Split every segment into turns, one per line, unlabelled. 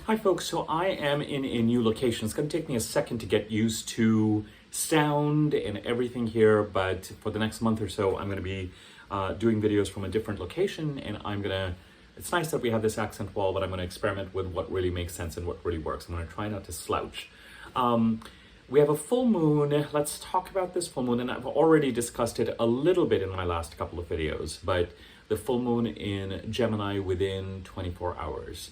Hi folks, so I am in a new location. It's going to take me a second to get used to sound and everything here, but for the next month or so I'm going to be doing videos from a different location, and it's nice that we have this accent wall, but I'm going to experiment with what really makes sense and what really works. I'm going to try not to slouch. We have a full moon. Let's talk about this full moon, and I've already discussed it a little bit in my last couple of videos, but the full moon in Gemini within 24 hours.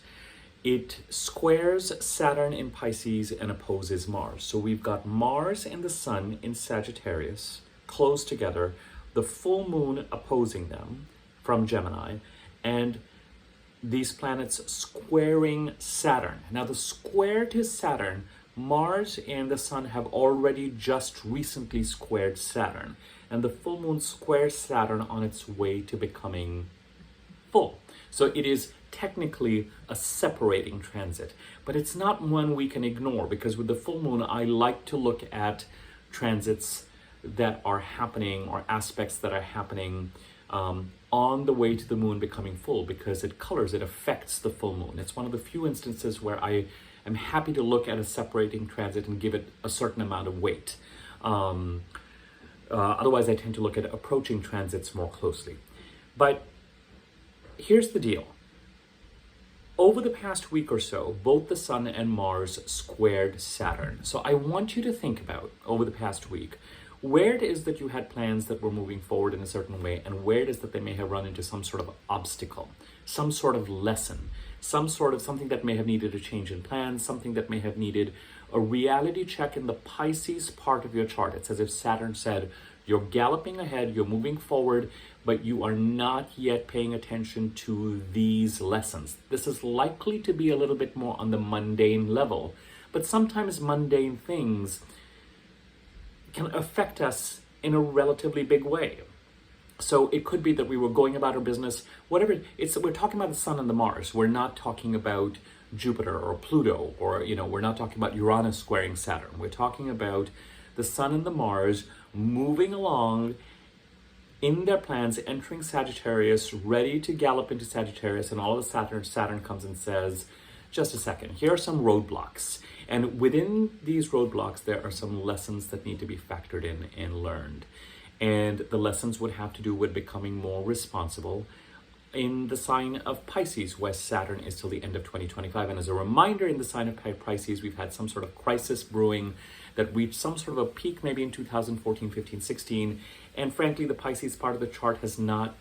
It squares Saturn in Pisces and opposes Mars. So we've got Mars and the Sun in Sagittarius, close together, the full moon opposing them from Gemini, and these planets squaring Saturn. Now the square to Saturn, Mars and the Sun have already just recently squared Saturn, and the full moon squares Saturn on its way to becoming full. So it is technically a separating transit, but it's not one we can ignore, because with the full moon, I like to look at transits that are happening or aspects that are happening on the way to the moon becoming full, because it affects the full moon. It's one of the few instances where I am happy to look at a separating transit and give it a certain amount of weight. Otherwise, I tend to look at approaching transits more closely. But here's the deal. Over the past week or so, both the Sun and Mars squared Saturn. So I want you to think about, over the past week, where it is that you had plans that were moving forward in a certain way, and where it is that they may have run into some sort of obstacle, some sort of lesson, something that may have needed a change in plans, something that may have needed a reality check in the Pisces part of your chart. It's as if Saturn said, you're galloping ahead, you're moving forward, but you are not yet paying attention to these lessons. This is likely to be a little bit more on the mundane level, but sometimes mundane things can affect us in a relatively big way. So it could be that we were going about our business, whatever we're talking about the Sun and the Mars. We're not talking about Jupiter or Pluto, or we're not talking about Uranus squaring Saturn. We're talking about the Sun and the Mars moving along in their plans, entering Sagittarius, ready to gallop into Sagittarius, and all of a sudden Saturn comes and says, just a second, here are some roadblocks. And within these roadblocks, there are some lessons that need to be factored in and learned. And the lessons would have to do with becoming more responsible in the sign of Pisces, where Saturn is till the end of 2025. And as a reminder, in the sign of Pisces, we've had some sort of crisis brewing that reached some sort of a peak maybe in 2014, 15, 16. And frankly, the Pisces part of the chart has not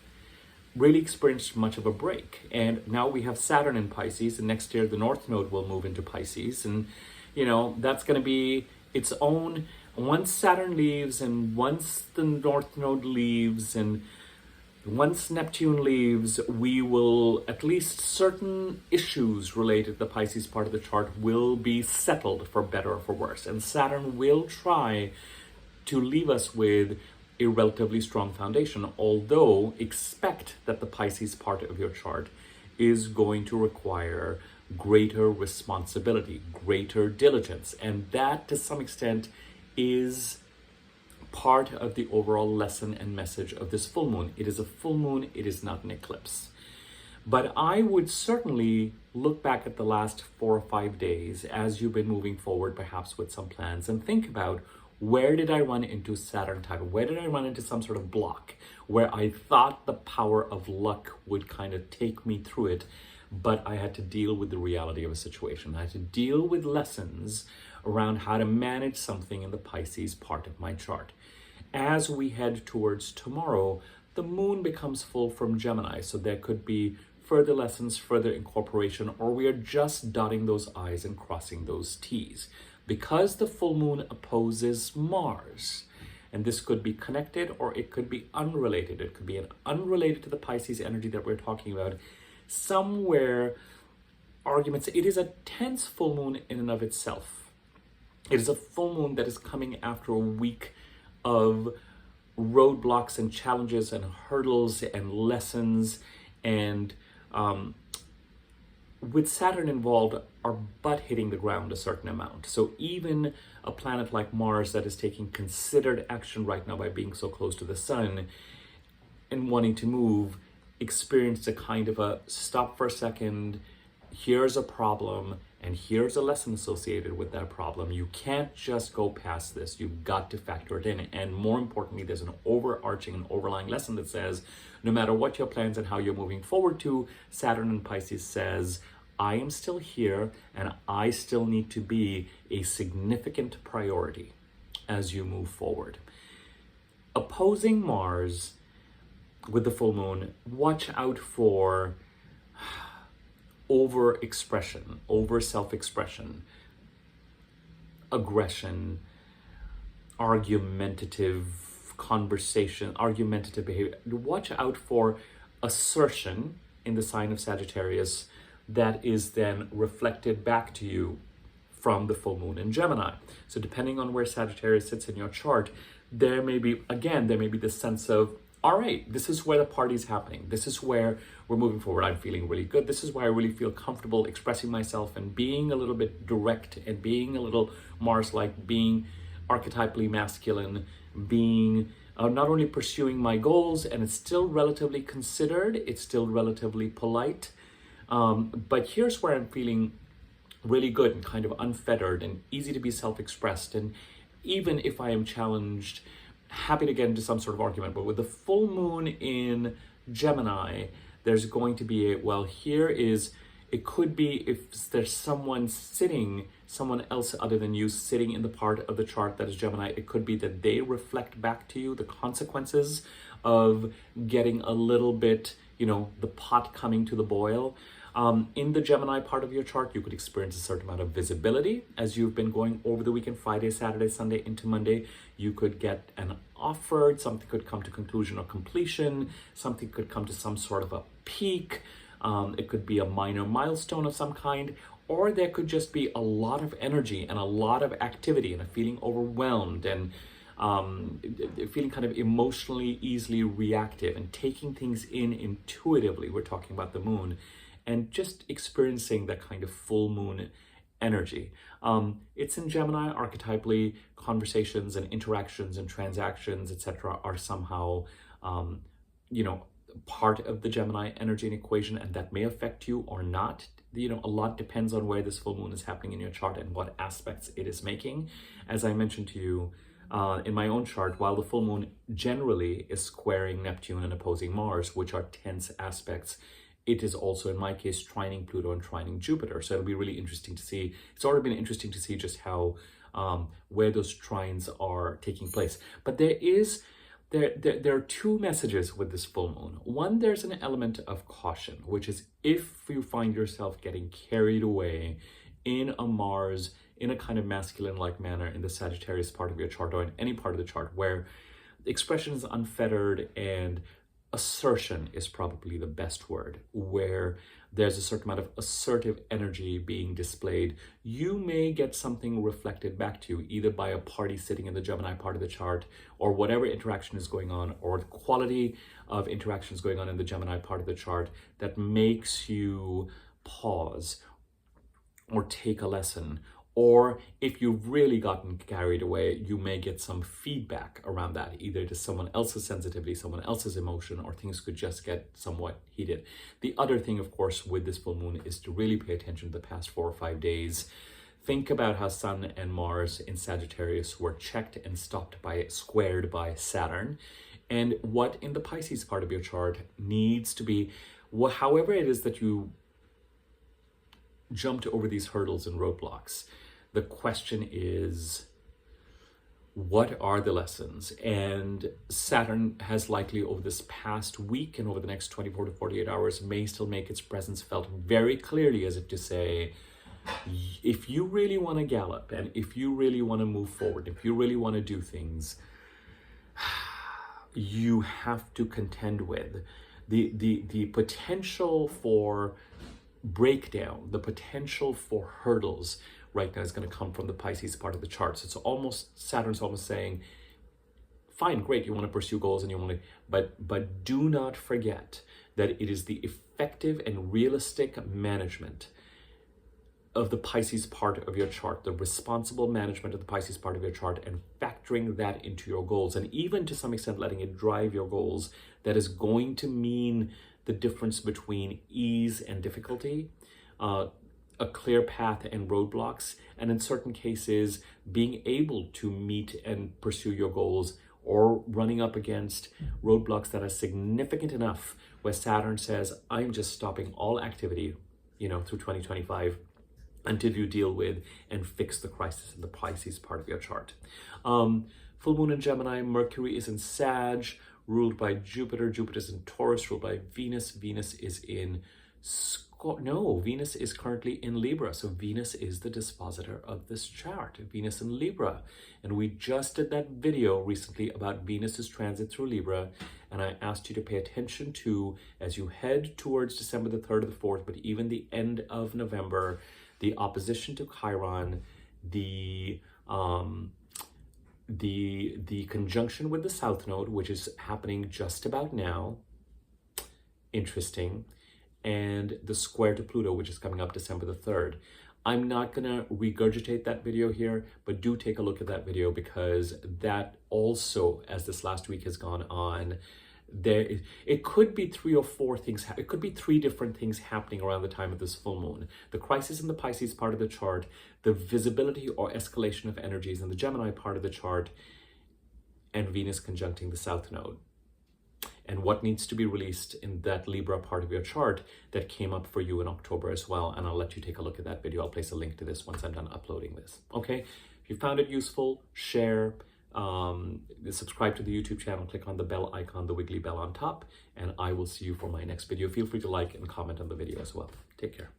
really experienced much of a break. And now we have Saturn in Pisces, and next year the North Node will move into Pisces. And, that's going to be its own, once Saturn leaves, and once the North Node leaves, and once Neptune leaves, we will, at least certain issues related to the Pisces part of the chart will be settled, for better or for worse. And Saturn will try to leave us with a relatively strong foundation, although expect that the Pisces part of your chart is going to require greater responsibility, greater diligence. And that, to some extent, is part of the overall lesson and message of this full moon. It is a full moon, it is not an eclipse. But I would certainly look back at the last 4 or 5 days as you've been moving forward, perhaps with some plans, and think about, where did I run into Saturn time? Where did I run into some sort of block where I thought the power of luck would kind of take me through it, but I had to deal with the reality of a situation. I had to deal with lessons around how to manage something in the Pisces part of my chart. As we head towards tomorrow, the moon becomes full from Gemini, so there could be further lessons, further incorporation, or we are just dotting those I's and crossing those T's. Because the full moon opposes Mars, and this could be connected or it could be unrelated. It could be unrelated to the Pisces energy that we're talking about. Somewhere, arguments, it is a tense full moon in and of itself. It is a full moon that is coming after a week of roadblocks and challenges and hurdles and lessons, and with Saturn involved, our butt hitting the ground a certain amount. So even a planet like Mars that is taking considered action right now by being so close to the Sun and wanting to move, experienced a kind of a stop for a second, here's a problem and here's a lesson associated with that problem. You can't just go past this. You've got to factor it in. And more importantly, there's an overarching and overlying lesson that says, no matter what your plans and how you're moving forward to, Saturn in Pisces says, I am still here and I still need to be a significant priority as you move forward. Opposing Mars with the full moon, watch out for over-expression, over-self-expression, aggression, argumentative conversation, argumentative behavior. Watch out for assertion in the sign of Sagittarius that is then reflected back to you from the full moon in Gemini. So depending on where Sagittarius sits in your chart, there may be this sense of, all right, this is where the party's happening. This is where we're moving forward. I'm feeling really good. This is why I really feel comfortable expressing myself and being a little bit direct and being a little Mars-like, being archetypally masculine, being not only pursuing my goals, and it's still relatively considered, it's still relatively polite, but here's where I'm feeling really good and kind of unfettered and easy to be self-expressed. And even if I am challenged, happy to get into some sort of argument. But with the full moon in Gemini, there's going to be it could be if there's someone else other than you sitting in the part of the chart that is Gemini, it could be that they reflect back to you the consequences of getting a little bit, the pot coming to the boil. In the Gemini part of your chart, you could experience a certain amount of visibility as you've been going over the weekend, Friday, Saturday, Sunday into Monday. You could get an offer, something could come to conclusion or completion, something could come to some sort of a peak. It could be a minor milestone of some kind, or there could just be a lot of energy and a lot of activity and a feeling overwhelmed and feeling kind of emotionally easily reactive and taking things in intuitively. We're talking about the moon. And just experiencing that kind of full moon energy. It's in Gemini, archetypally, conversations and interactions and transactions, etc., are somehow, part of the Gemini energy and equation, and that may affect you or not. A lot depends on where this full moon is happening in your chart and what aspects it is making. As I mentioned to you, in my own chart, while the full moon generally is squaring Neptune and opposing Mars, which are tense aspects, it is also, in my case, trining Pluto and trining Jupiter. So it'll be really interesting to see. It's already been interesting to see just how, where those trines are taking place. But there are two messages with this full moon. One, there's an element of caution, which is if you find yourself getting carried away in a Mars, in a kind of masculine-like manner in the Sagittarius part of your chart or in any part of the chart where expression is unfettered and assertion is probably the best word, where there's a certain amount of assertive energy being displayed, you may get something reflected back to you, either by a party sitting in the Gemini part of the chart, or whatever interaction is going on, or the quality of interactions going on in the Gemini part of the chart that makes you pause or take a lesson. Or if you've really gotten carried away, you may get some feedback around that, either to someone else's sensitivity, someone else's emotion, or things could just get somewhat heated. The other thing, of course, with this full moon is to really pay attention to the past 4 or 5 days. Think about how Sun and Mars in Sagittarius were checked and squared by Saturn, and what in the Pisces part of your chart needs to be, however it is that you jumped over these hurdles and roadblocks. The question is, what are the lessons? And Saturn has likely over this past week and over the next 24 to 48 hours may still make its presence felt very clearly, as if to say, if you really want to gallop and if you really want to move forward, if you really want to do things, you have to contend with the potential for breakdown, the potential for hurdles right now is going to come from the Pisces part of the chart. So it's almost, Saturn's almost saying, fine, great, you want to pursue goals and you want to, but do not forget that it is the effective and realistic management of the Pisces part of your chart, the responsible management of the Pisces part of your chart, and factoring that into your goals, and even to some extent letting it drive your goals, that is going to mean the difference between ease and difficulty. a clear path and roadblocks, and in certain cases, being able to meet and pursue your goals, or running up against roadblocks that are significant enough where Saturn says, I'm just stopping all activity, through 2025 until you deal with and fix the crisis in the Pisces part of your chart. Full moon in Gemini, Mercury is in Sag, ruled by Jupiter. Jupiter's in Taurus, ruled by Venus. Venus is in Venus is currently in Libra. So Venus is the dispositor of this chart, Venus in Libra. And we just did that video recently about Venus's transit through Libra. And I asked you to pay attention to, as you head towards December the 3rd or the 4th, but even the end of November, the opposition to Chiron, the conjunction with the South Node, which is happening just about now, interesting, and the square to Pluto, which is coming up December the 3rd. I'm not gonna regurgitate that video here, but do take a look at that video, because that also, as this last week has gone on, it could be 3 or 4 things. It could be 3 different things happening around the time of this full moon. The crisis in the Pisces part of the chart, the visibility or escalation of energies in the Gemini part of the chart, and Venus conjuncting the South Node. And what needs to be released in that Libra part of your chart that came up for you in October as well. And I'll let you take a look at that video. I'll place a link to this once I'm done uploading this. Okay, if you found it useful, share, subscribe to the YouTube channel, click on the bell icon, the wiggly bell on top, and I will see you for my next video. Feel free to like and comment on the video as well. Take care.